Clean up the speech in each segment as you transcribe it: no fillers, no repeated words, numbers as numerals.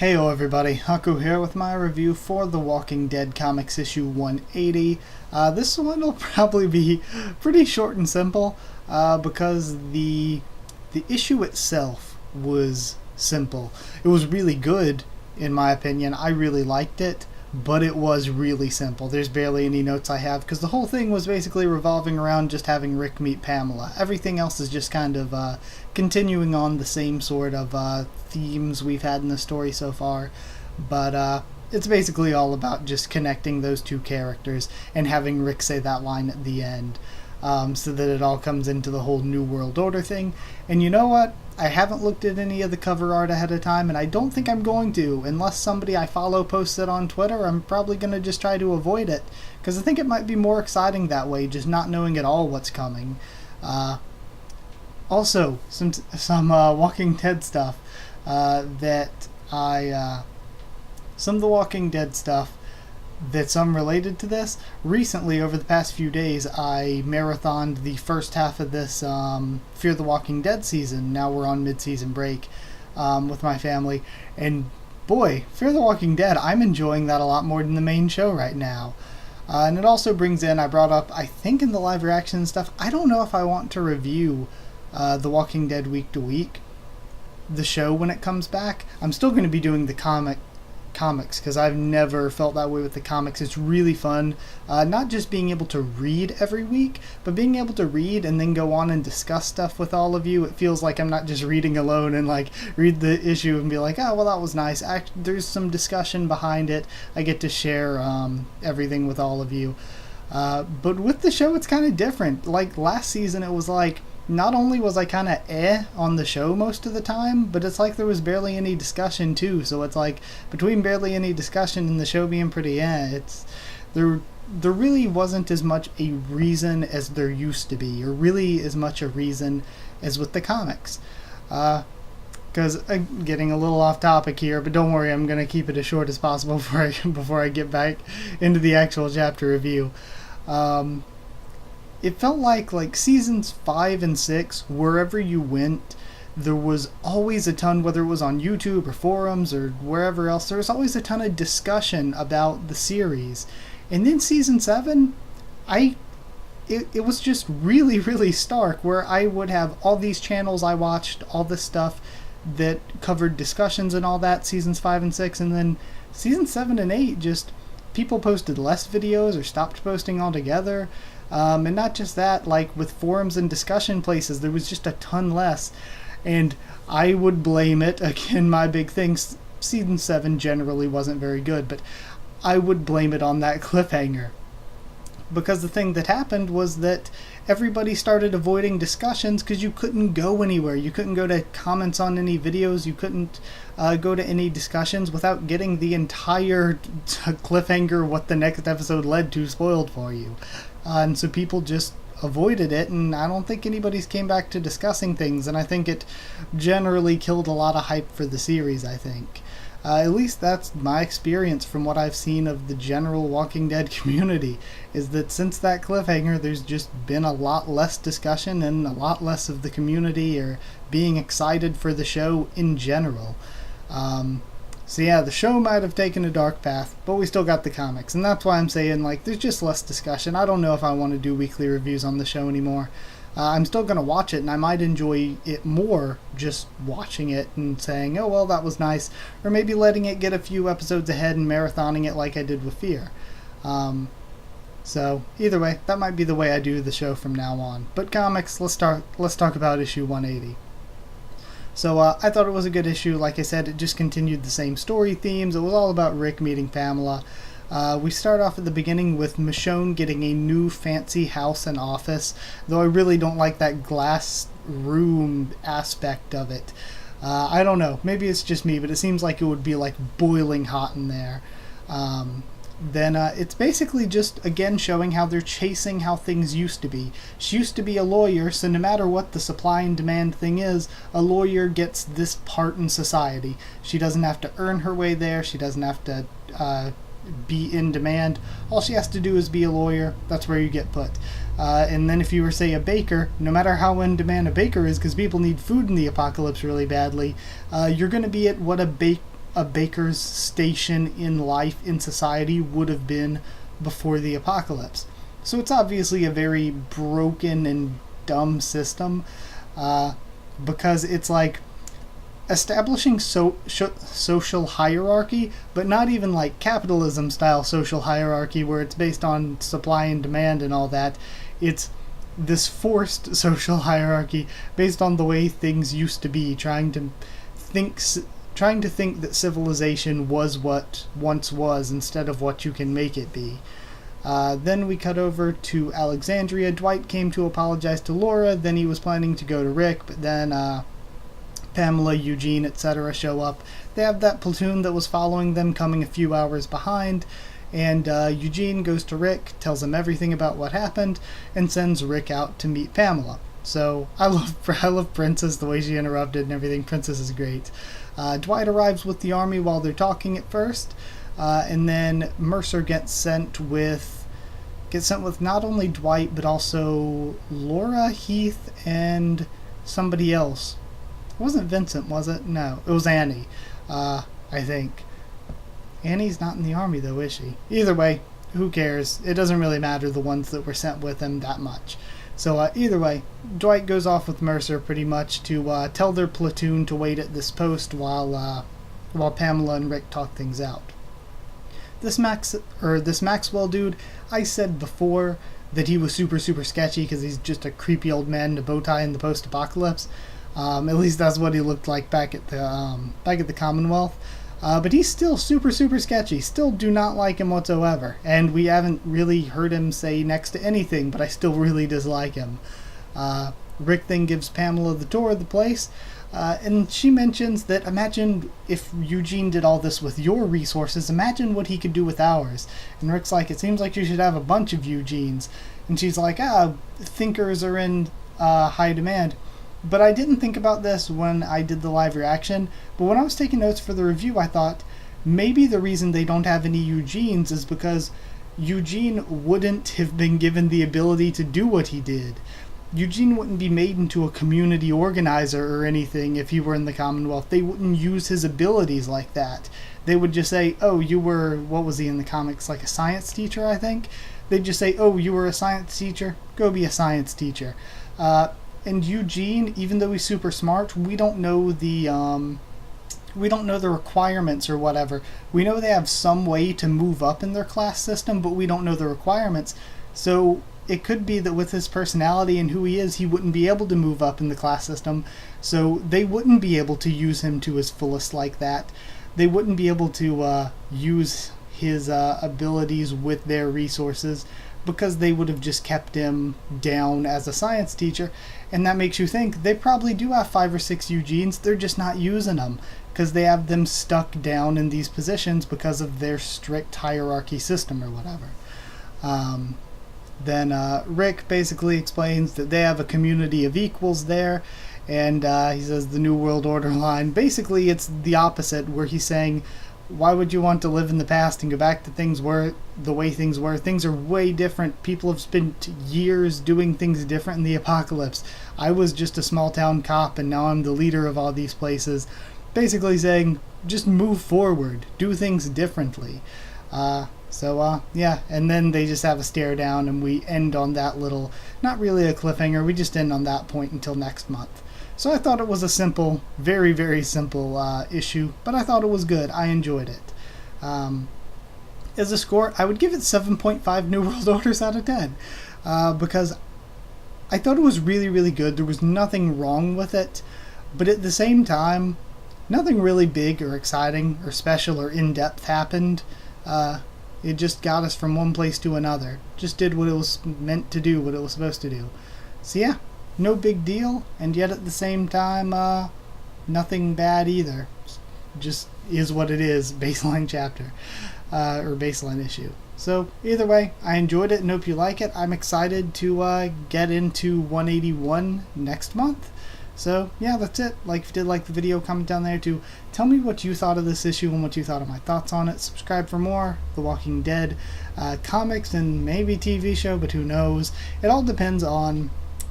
Heyo everybody, Haku here with my review for The Walking Dead Comics issue 180. This one will probably be pretty short and simple because the issue itself was simple. It was really good in my opinion. I really liked it, but it was really simple. There's barely any notes I have because the whole thing was basically revolving around just having Rick meet Pamela. Everything else is just kind of continuing on the same sort of themes we've had in the story so far, but it's basically all about just connecting those two characters and having Rick say that line at the end, so that it all comes into the whole New World Order thing. And you know what? I haven't looked at any of the cover art ahead of time, and I don't think I'm going to. Unless somebody I follow posts it on Twitter, I'm probably going to just try to avoid it, because I think it might be more exciting that way, just not knowing at all what's coming. Also, some Walking Dead stuff some of the Walking Dead stuff that's unrelated to this. Recently, over the past few days, I marathoned the first half of this Fear the Walking Dead season. Now we're on mid-season break with my family, and boy, Fear the Walking Dead, I'm enjoying that a lot more than the main show right now. And it also brings in, I brought up, I think in the live reaction stuff, I don't know if I want to review The Walking Dead week to week, the show when it comes back. I'm still going to be doing the comics because I've never felt that way with the comics. It's really fun, not just being able to read every week, but being able to read and then go on and discuss stuff with all of you. It feels like I'm not just reading alone and like read the issue and be like, oh well, that was nice. There's some discussion behind it. I get to share everything with all of you, but with the show it's kind of different. Like last season, it was like not only was I kind of on the show most of the time, but it's like there was barely any discussion too. So it's like between barely any discussion and the show being pretty it's there really wasn't as much a reason as there used to be, or really as much a reason as with the comics. Because I'm getting a little off topic here, but don't worry, I'm going to keep it as short as possible before I get back into the actual chapter review. It felt like seasons 5 and 6, wherever you went, there was always a ton, whether it was on YouTube or forums or wherever else, there was always a ton of discussion about the series. And then season 7, it was just really, really stark, where I would have all these channels I watched, all this stuff that covered discussions and all that, seasons 5 and 6, and then season 7 and 8, just people posted less videos or stopped posting altogether. And not just that, like with forums and discussion places, there was just a ton less. And I would blame it, again, my big thing, season 7 generally wasn't very good, but I would blame it on that cliffhanger. Because the thing that happened was that everybody started avoiding discussions because you couldn't go anywhere. You couldn't go to comments on any videos. You couldn't go to any discussions without getting the entire cliffhanger, what the next episode led to, spoiled for you. And so people just avoided it, and I don't think anybody's came back to discussing things, and I think it generally killed a lot of hype for the series, I think. At least that's my experience from what I've seen of the general Walking Dead community, is that since that cliffhanger, there's just been a lot less discussion and a lot less of the community or being excited for the show in general. So yeah, the show might have taken a dark path, but we still got the comics, and that's why I'm saying, like, there's just less discussion. I don't know if I want to do weekly reviews on the show anymore. I'm still going to watch it, and I might enjoy it more just watching it and saying, oh well, that was nice, or maybe letting it get a few episodes ahead and marathoning it like I did with Fear. So either way, that might be the way I do the show from now on. But comics, let's talk about issue 180. So I thought it was a good issue. Like I said, it just continued the same story themes. It was all about Rick meeting Pamela. We start off at the beginning with Michonne getting a new fancy house and office, though I really don't like that glass room aspect of it. I don't know, maybe it's just me, but it seems like it would be like boiling hot in there. Then it's basically just, again, showing how they're chasing how things used to be. She used to be a lawyer, so no matter what the supply and demand thing is, a lawyer gets this part in society. She doesn't have to earn her way there. She doesn't have to be in demand. All she has to do is be a lawyer. That's where you get put. And then if you were, say, a baker, no matter how in demand a baker is, because people need food in the apocalypse really badly, you're going to be at what a a baker's station in life in society would have been before the apocalypse. So it's obviously a very broken and dumb system, because it's like establishing social hierarchy, but not even like capitalism style social hierarchy where it's based on supply and demand and all that. It's this forced social hierarchy based on the way things used to be, trying to think that civilization was what once was instead of what you can make it be. Then we cut over to Alexandria. Dwight came to apologize to Laura, then he was planning to go to Rick, but then Pamela, Eugene, etc. show up. They have that platoon that was following them coming a few hours behind, and Eugene goes to Rick, tells him everything about what happened, and sends Rick out to meet Pamela. So I love Princess, the way she interrupted and everything. Princess is great. Dwight arrives with the army while they're talking at first, and then Mercer gets sent with not only Dwight but also Laura, Heath, and somebody else. It wasn't Vincent, was it? No, it was Annie, I think. Annie's not in the army though, is she? Either way, who cares? It doesn't really matter the ones that were sent with him that much. So either way, Dwight goes off with Mercer pretty much to tell their platoon to wait at this post while Pamela and Rick talk things out. This Maxwell dude, I said before that he was super sketchy because he's just a creepy old man in a bow tie in the post-apocalypse. At least that's what he looked like back at the Commonwealth. But he's still super sketchy. Still do not like him whatsoever. And we haven't really heard him say next to anything, but I still really dislike him. Rick then gives Pamela the tour of the place, and she mentions that imagine if Eugene did all this with your resources, imagine what he could do with ours. And Rick's like, it seems like you should have a bunch of Eugenes. And she's like, thinkers are in high demand. But I didn't think about this when I did the live reaction, but when I was taking notes for the review, I thought maybe the reason they don't have any Eugenes is because Eugene wouldn't have been given the ability to do what he did. Eugene wouldn't be made into a community organizer or anything if he were in the Commonwealth. They wouldn't use his abilities like that. They would just say, oh, you were, what was he in the comics, like a science teacher, I think? They'd just say, oh, you were a science teacher? Go be a science teacher. And Eugene, even though he's super smart, we don't know the requirements or whatever. We know they have some way to move up in their class system, but we don't know the requirements. So it could be that with his personality and who he is, he wouldn't be able to move up in the class system. So they wouldn't be able to use him to his fullest like that. They wouldn't be able to use his abilities with their resources, because they would have just kept him down as a science teacher. And that makes you think they probably do have 5 or 6 Eugenes, they're just not using them because they have them stuck down in these positions because of their strict hierarchy system or whatever. Then Rick basically explains that they have a community of equals there, and he says the New World Order line. Basically it's the opposite, where he's saying, why would you want to live in the past and go back to things where the way things were? Things are way different. People have spent years doing things different in the apocalypse. I was just a small town cop and now I'm the leader of all these places. Basically saying, just move forward. Do things differently. Yeah, and then they just have a stare down and we end on that little, not really a cliffhanger, we just end on that point until next month. So I thought it was a simple, very simple issue, but I thought it was good. I enjoyed it. As a score, I would give it 7.5 New World Orders out of 10, because I thought it was really good. There was nothing wrong with it, but at the same time, nothing really big or exciting or special or in-depth happened. It just got us from one place to another. Just did what it was meant to do, what it was supposed to do. So yeah. No big deal, and yet at the same time, nothing bad either. Just is what it is, baseline chapter, or baseline issue. So either way, I enjoyed it and hope you like it. I'm excited to get into 181 next month. So yeah, that's it. If you did like the video, comment down there to tell me what you thought of this issue and what you thought of my thoughts on it. Subscribe for more The Walking Dead comics and maybe TV show, but who knows. It all depends on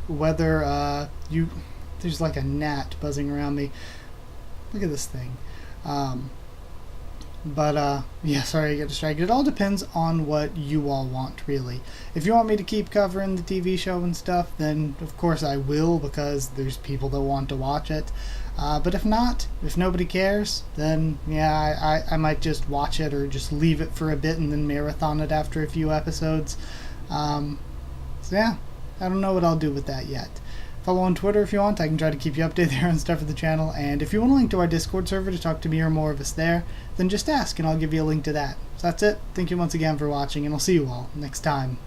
whether there's like a gnat buzzing around me. Look at this thing. But, yeah, sorry I get distracted. It all depends on what you all want, really. If you want me to keep covering the TV show and stuff, then of course I will, because there's people that want to watch it. But if not, if nobody cares, then yeah, I might just watch it or just leave it for a bit and then marathon it after a few episodes. So yeah, I don't know what I'll do with that yet. Follow on Twitter if you want. I can try to keep you updated there on stuff for the channel. And if you want a link to our Discord server to talk to me or more of us there, then just ask and I'll give you a link to that. So that's it. Thank you once again for watching, and I'll see you all next time.